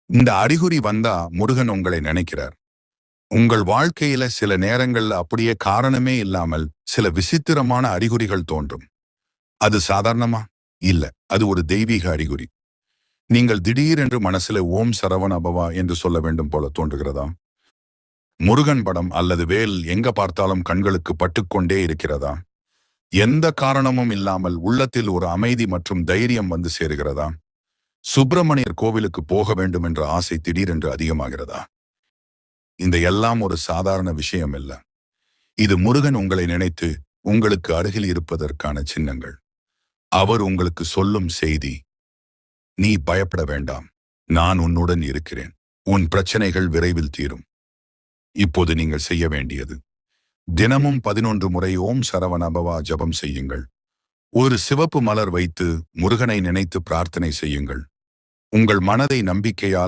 இந்த அறிகுறி வந்தா முருகன் உங்களை நினைக்கிறார். உங்கள் வாழ்க்கையில சில நேரங்கள்ல அப்படியே காரணமே இல்லாமல் சில விசித்திரமான அறிகுறிகள் தோன்றும். அது சாதாரணமா? இல்ல. அது ஒரு தெய்வீக அறிகுறி. நீங்கள் திடீரென்று மனசுல ஓம் சரவண பவா என்று சொல்ல வேண்டும் போல தோன்றுகிறதா? முருகன் படம் அல்லது வேல் எங்க பார்த்தாலும் கண்களுக்கு பட்டுக்கொண்டே இருக்கிறதா? எந்த காரணமும் இல்லாமல் உள்ளத்தில் ஒரு அமைதி மற்றும் தைரியம் வந்து சேருகிறதா? சுப்பிரமணியர் கோவிலுக்கு போக வேண்டும் என்ற ஆசை திடீரென்று அதிகமாகிறதா? இந்த எல்லாம் ஒரு சாதாரண விஷயம் இல்ல. இது முருகன் உங்களை நினைத்து உங்களுக்கு அருகில் இருப்பதற்கான சின்னங்கள். அவர் உங்களுக்கு சொல்லும் செய்தி, நீ பயப்பட வேண்டாம், நான் உன்னுடன் இருக்கிறேன், உன் பிரச்சனைகள் விரைவில் தீரும். இப்போது நீங்கள் செய்ய வேண்டியது, தினமும் 11 முறை ஓம் சரவண பவா ஜபம் செய்யுங்கள். ஒரு சிவப்பு மலர் வைத்து முருகனை நினைத்து பிரார்த்தனை செய்யுங்கள். உங்கள் மனதை நம்பிக்கையால்